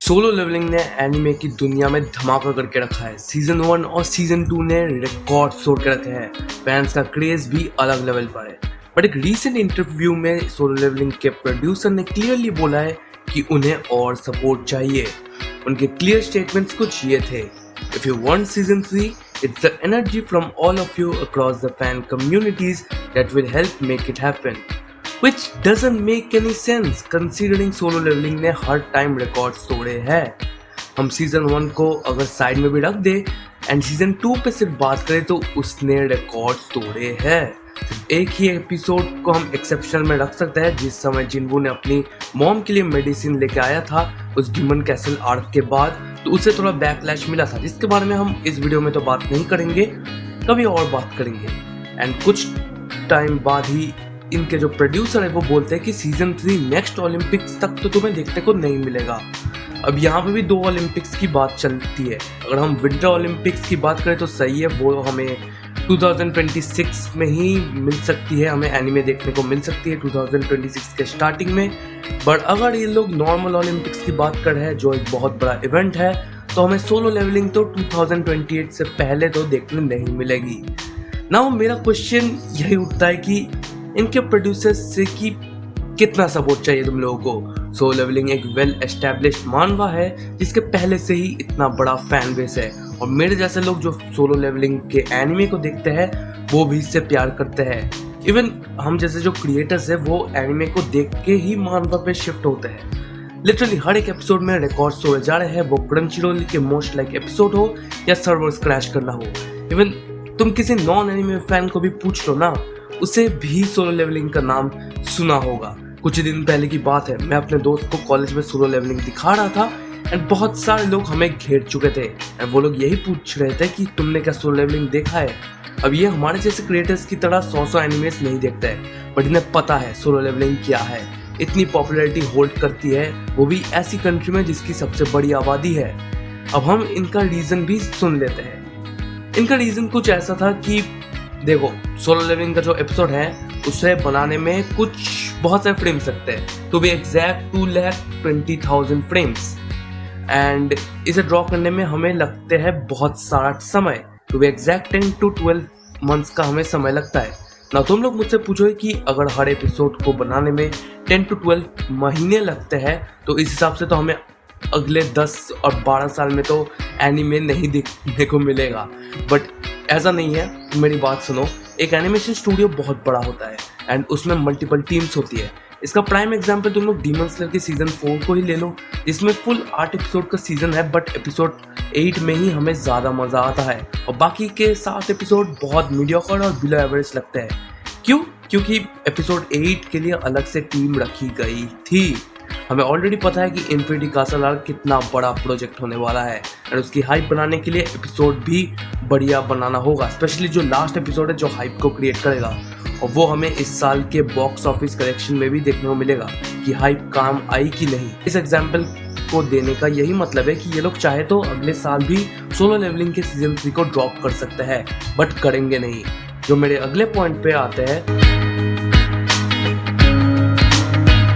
Solo leveling ने anime की दुनिया में धमाका करके रखा है। सीजन 1 और सीजन 2 ने रिकॉर्ड तोड़ के रखे हैं। फैंस का क्रेज भी अलग लेवल पर है। बट एक रीसेंट इंटरव्यू में सोलो लेवलिंग के प्रोड्यूसर ने क्लियरली बोला है कि उन्हें और सपोर्ट चाहिए। उनके क्लियर स्टेटमेंट्स कुछ ये थे: if you want season 3, it's the energy from all of you across the fan communities that will help make it happen. Which doesn't make any sense considering solo leveling ने हर time records तोड़े हैं। हम season 1 को अगर side में भी रख दे एंड सीजन 2 पे सिर्फ बात करें तो उसने रिकॉर्ड्स तोड़े हैं। एक ही एपिसोड को हम एक्सेप्शनल में रख सकते हैं जिस समय जिनवू ने अपनी मॉम के लिए मेडिसिन लेके आया था उस डीमन कैसल आर्क के बाद, तो उसे थोड़ा बैकलैश मिला था जिसके बारे में हम इस वीडियो में तो बात नहीं करेंगे, कभी और बात करेंगे। एंड कुछ टाइम बाद ही इनके जो प्रोड्यूसर है वो बोलते हैं कि सीजन 3 नेक्स्ट ओलंपिक्स तक तो तुम्हें देखने को नहीं मिलेगा। अब यहाँ पे भी 2 ओलंपिक्स की बात चलती है। अगर हम विंटर ओलंपिक्स की बात करें तो सही है, वो हमें 2026 में ही मिल सकती है, हमें एनिमे देखने को मिल सकती है 2026 के स्टार्टिंग में। बट अगर ये लोग नॉर्मल ओलंपिक्स की बात कर रहे हैं जो एक बहुत बड़ा इवेंट है, तो हमें सोलो लेवलिंग तो 2028 से पहले तो देखने नहीं मिलेगी। नाउ मेरा क्वेश्चन यही उठता है कि इनके प्रोड्यूसर्स से कि कितना सपोर्ट चाहिए तुम लोगों को। सोलो लेवलिंग एक वेल एस्टैब्लिश्ड मानवा है जिसके पहले से ही इतना बड़ा फैन बेस है, और मेरे जैसे लोग जो सोलो लेवलिंग के एनिमे को देखते हैं वो भी इससे प्यार करते हैं। इवन हम जैसे जो क्रिएटर्स है वो एनिमे को देख के ही मानवा पे शिफ्ट होते हैं। लिटरली हर एक एपिसोड में रिकॉर्ड तोड़े जा रहे हैं, वो क्रंचीरोल के मोस्ट लाइक एपिसोड हो या सर्वर्स क्रैश करना हो। इवन तुम किसी नॉन एनिमे फैन को भी पूछ लो ना, उसे भी सोलो लेवलिंग का नाम सुना होगा। कुछ दिन पहले की बात है, मैं अपने दोस्त को कॉलेज में सोलो लेवलिंग दिखा रहा था एंड बहुत सारे लोग हमें घेर चुके थे एंड वो लोग यही पूछ रहे थे कि तुमने क्या सोलो लेवलिंग देखा है। अब ये हमारे जैसे क्रिएटर्स की तरह 100 एनिमेस नहीं देखते हैं, बट इन्हें पता है सोलो लेवलिंग क्या है। इतनी पॉपुलैरिटी होल्ड करती है, वो भी ऐसी कंट्री में जिसकी सबसे बड़ी आबादी है। अब हम इनका रीजन भी सुन लेते हैं। इनका रीजन कुछ ऐसा था कि देखो, सोलो लेवलिंग का जो एपिसोड है उसे बनाने में कुछ बहुत सारे फ्रेम्स लगते हैं, तो भी एग्जैक्ट 2,20,000 फ्रेम्स, एंड इसे ड्रॉ करने में हमें लगते हैं बहुत सारा समय, तो भी एग्जैक्ट 10 to 12 मंथ्स का हमें समय लगता है ना। तुम लोग मुझसे पूछो कि अगर हर एपिसोड को बनाने में 10 to 12 महीने लगते हैं तो इस हिसाब से तो हमें अगले 10 और 12 साल में तो एनिमे नहीं देखने को मिलेगा। बट ऐसा नहीं है, मेरी बात सुनो। एक एनिमेशन स्टूडियो बहुत बड़ा होता है एंड उसमें मल्टीपल टीम्स होती है। इसका प्राइम एग्जांपल तुम लोग डीमन स्लेयर के सीजन 4 को ही ले लो, जिसमें फुल 8 एपिसोड का सीजन है, बट एपिसोड 8 में ही हमें ज़्यादा मज़ा आता है और बाकी के 7 एपिसोड बहुत मीडियोकर और बिलो एवरेज लगते हैं। क्यों? क्योंकि एपिसोड 8 के लिए अलग से टीम रखी गई थी। हमें ऑलरेडी पता है कि इन्फिनिटी कासल आर्क कितना बड़ा प्रोजेक्ट होने वाला है और उसकी हाइप बनाने के लिए एपिसोड भी बढ़िया बनाना होगा, स्पेशली जो लास्ट एपिसोड है जो हाइप को क्रिएट करेगा, और वो हमें इस साल के बॉक्स ऑफिस कलेक्शन में भी देखने को मिलेगा कि हाइप काम आई कि नहीं। इस एग्जाम्पल को देने का यही मतलब है कि ये लोग चाहे तो अगले साल भी सोलो लेवलिंग के सीजन 3 को ड्रॉप कर सकते हैं, बट करेंगे नहीं। जो मेरे अगले पॉइंट पे आते हैं,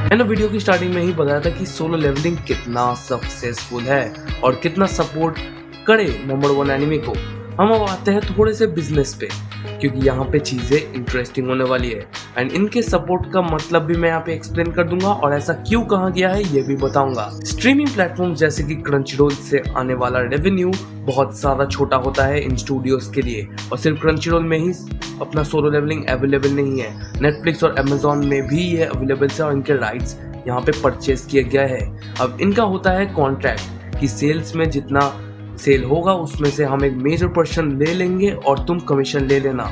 मैंने वीडियो की स्टार्टिंग में ही बताया था कि सोलो लेवलिंग कितना सक्सेसफुल है और कितना सपोर्ट करे नंबर 1 एनिमे को। हम अब आते हैं थोड़े से बिजनेस पे, क्योंकि यहाँ पे चीज़ें इंटरेस्टिंग होने वाली है एंड इनके सपोर्ट का मतलब भी मैं यहाँ पे एक्सप्लेन कर दूंगा और ऐसा क्यों कहा गया है ये भी बताऊंगा। स्ट्रीमिंग प्लेटफॉर्म जैसे कि क्रंचीरोल से आने वाला रेवेन्यू बहुत ज़्यादा छोटा होता है इन स्टूडियोज के लिए, और सिर्फ क्रंचीरोल में ही अपना सोलो लेवलिंग अवेलेबल नहीं है, नेटफ्लिक्स और अमेजॉन में भी ये अवेलेबल है और इनके राइट्स यहाँ पे परचेज किया गया है। अब इनका होता है कॉन्ट्रैक्ट कि सेल्स में जितना सेल होगा उसमें से हम एक मेजर पोर्शन ले लेंगे और तुम कमीशन ले लेना।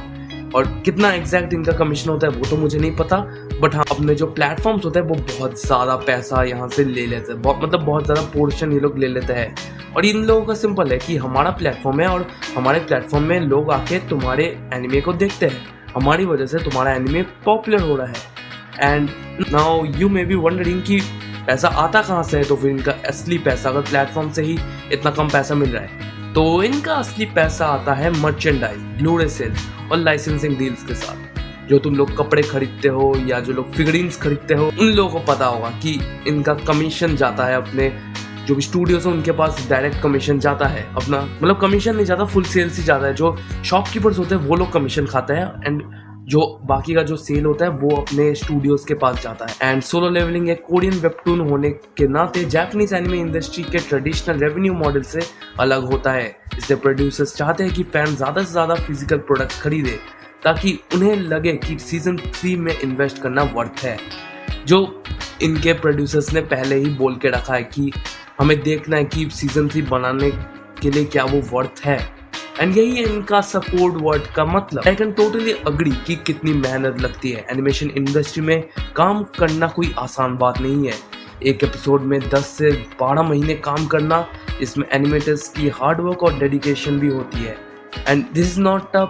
और कितना एग्जैक्ट इनका कमीशन होता है वो तो मुझे नहीं पता, बट हाँ, अपने जो प्लेटफॉर्म्स होते हैं वो बहुत ज़्यादा पैसा यहाँ से ले लेते हैं, बहुत ज़्यादा पोर्शन ये लोग ले लेते हैं। और इन लोगों का सिंपल है कि हमारा प्लेटफॉर्म है और हमारे प्लेटफॉर्म में लोग आके तुम्हारे एनिमे को देखते हैं, हमारी वजह से तुम्हारा एनिमे पॉपुलर हो रहा है। And now you may be wondering कि पैसा आता कहाँ से है, तो फिर इनका असली पैसा अगर प्लेटफॉर्म से ही इतना कम पैसा मिल रहा है तो इनका असली पैसा आता है मर्चेंडाइज, ब्लूरे सेल्स और लाइसेंसिंग डील्स के साथ। जो तुम लोग कपड़े खरीदते हो या जो लोग फिगरिंग्स खरीदते हो उन लोगों को पता होगा कि इनका कमीशन जाता है अपने जो भी स्टूडियोज है उनके पास डायरेक्ट कमीशन जाता है अपना, मतलब कमीशन नहीं जाता, फुल सेल्स ही जाता है। जो शॉपकीपर्स होते हैं वो लोग कमीशन खाते हैं एंड जो बाकी का जो सेल होता है वो अपने स्टूडियोज के पास जाता है। एंड सोलो लेवलिंग एक कोरियन वेबटून होने के नाते जापानीज एनिमे इंडस्ट्री के ट्रेडिशनल रेवेन्यू मॉडल से अलग होता है। इसलिए प्रोड्यूसर्स चाहते हैं कि फैन ज्यादा से ज्यादा फिजिकल प्रोडक्ट्स खरीदे ताकि उन्हें लगे कि सीजन 3 में इन्वेस्ट करना वर्थ है। जो इनके प्रोड्यूसर्स ने पहले ही बोल के रखा है कि हमें देखना है कि सीजन 3 बनाने के लिए क्या वो वर्थ है। एंड यही है इनका सपोर्ट वर्ड का मतलब। आई कैन टोटली अग्री कि कितनी मेहनत लगती है। एनिमेशन इंडस्ट्री में काम करना कोई आसान बात नहीं है। एक एपिसोड में 10 से 12 महीने काम करना, इसमें एनिमेटर्स की हार्डवर्क और डेडिकेशन भी होती है। And this is not a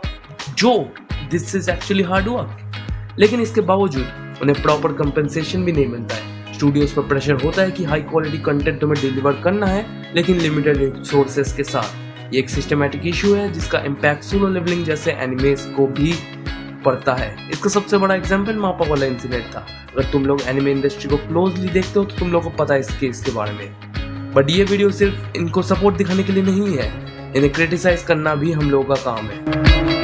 joke, this is actually hard work. लेकिन इसके बावजूद उन्हें प्रॉपर कंपेंसेशन भी नहीं मिलता है। स्टूडियोज पर प्रेशर होता है कि हाई क्वालिटी कंटेंट तुम्हें डिलीवर करना है, लेकिन लिमिटेड रिसोर्सेज के साथ। ये एक सिस्टमैटिक इशू है जिसका इम्पैक्ट सोलो लेवलिंग जैसे एनिमेस को भी पड़ता है। इसका सबसे बड़ा एग्जांपल मापा वाला इंसिडेंट था। अगर तुम लोग एनिमे इंडस्ट्री को क्लोजली देखते हो तो तुम लोग को पता है इस केस के बारे में। बट ये वीडियो सिर्फ इनको सपोर्ट दिखाने के लिए नहीं है, इन्हें क्रिटिसाइज करना भी हम लोगों का काम है।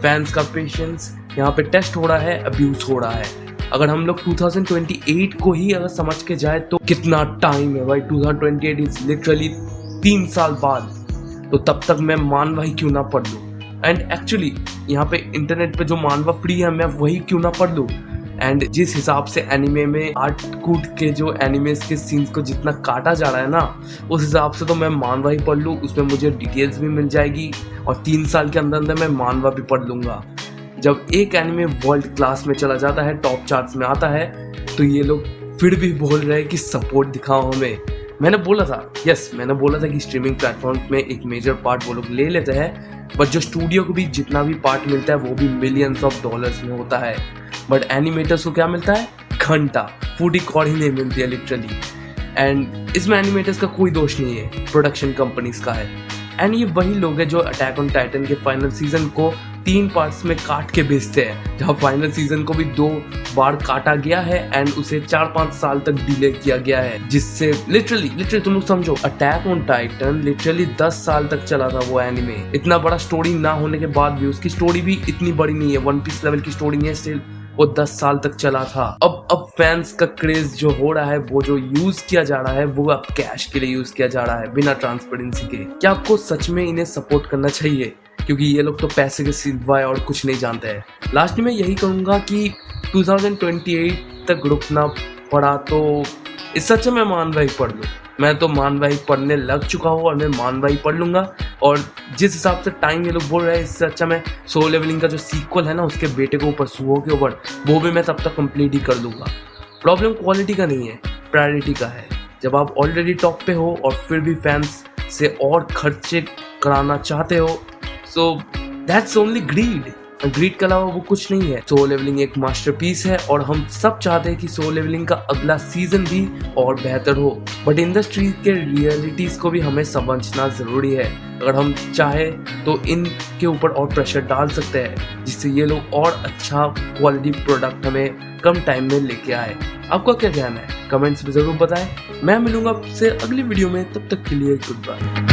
फैंस का पेशेंस यहाँ पे टेस्ट हो रहा है, अब्यूज हो रहा है। अगर हम लोग 2028 को ही अगर समझ के जाए तो कितना टाइम है भाई। 2028 इज लिटरली 3 साल बाद। तो तब तक मैं मानवा ही क्यों ना पढ़ लूँ। एंड एक्चुअली यहाँ पे इंटरनेट पे जो मानवा फ्री है मैं वही क्यों ना पढ़ लूँ। एंड जिस हिसाब से एनिमे में आर्ट कूट के जो एनिमेस के सीन्स को जितना काटा जा रहा है ना, उस हिसाब से तो मैं मानवा ही पढ़ लूँ। उसमें मुझे डिटेल्स भी मिल जाएगी और 3 साल के अंदर अंदर मैं मानवा भी पढ़ लूँगा। जब एक एनिमे वर्ल्ड क्लास में चला जाता है, टॉप चार्ट्स में आता है, तो ये लोग फिर भी बोल रहे हैं कि सपोर्ट दिखाओ हमें। मैंने बोला था कि स्ट्रीमिंग प्लेटफॉर्म में एक मेजर पार्ट वो लोग ले लेते हैं, बट जो स्टूडियो को भी जितना भी पार्ट मिलता है वो भी मिलियंस ऑफ डॉलर्स में होता है। बट एनिमेटर्स को क्या मिलता है? घंटा, फूटी कौड़ी नहीं मिलती है लिटरली। एंड इसमें एनिमेटर्स का कोई दोष नहीं है, प्रोडक्शन कंपनीज का है। एंड ये वही लोग हैं जो अटैक ऑन टाइटन के फाइनल सीजन को 3 पार्ट्स में काट के बेचते हैं, जहाँ फाइनल सीजन को भी 2 बार काटा गया है एंड उसे 4-5 साल तक डिले किया गया है, जिससे लिटरली तुम लोग समझो, अटैक ऑन टाइटन लिटरली 10 साल तक चला था वो एनिमे। इतना बड़ा स्टोरी ना होने के बाद भी, उसकी स्टोरी भी इतनी बड़ी नहीं है, वन पीस लेवल की स्टोरी नहीं है, स्टिल वो 10 साल तक चला था। अब फैंस का क्रेज जो हो रहा है, वो जो यूज किया जा रहा है, वो अब कैश के लिए यूज किया जा रहा है बिना ट्रांसपेरेंसी के। क्या आपको सच में इन्हें सपोर्ट करना चाहिए? क्योंकि ये लोग तो पैसे के सिवाय और कुछ नहीं जानते हैं। लास्ट में यही कहूंगा कि 2028 तक रुकना पड़ा तो इससे अच्छा मैं मानवा ही पढ़ लूँ। मैं तो मानवा ही पढ़ने लग चुका हूँ और मैं मानवा ही पढ़ लूंगा। और जिस हिसाब से टाइम ये लोग बोल रहे हैं, इससे अच्छा मैं सोलो लेवलिंग का जो सीक्वल है ना, उसके बेटे को ऊपर सुहो के ऊपर, वो भी मैं तब तक कंप्लीट ही कर लूंगा। प्रॉब्लम क्वालिटी का नहीं है, प्रायोरिटी का है। जब आप ऑलरेडी टॉप पे हो और फिर भी फैंस से और खर्चे कराना चाहते हो, so that's only greed. Greed के अलावा वो कुछ नहीं है। सोलो लेवलिंग एक मास्टरपीस है और हम सब चाहते हैं कि सोलो लेवलिंग का अगला सीजन भी और बेहतर हो। बट इंडस्ट्री के रियलिटीज को भी हमें समझना जरूरी है। अगर हम चाहे तो इनके ऊपर और प्रेशर डाल सकते हैं, जिससे ये लोग और अच्छा क्वालिटी प्रोडक्ट हमें कम टाइम में लेके आए। आपका क्या कहना है? कमेंट्स में जरूर बताएं। मैं मिलूंगा आपसे अगली वीडियो में, तब तक के लिए गुड बाय।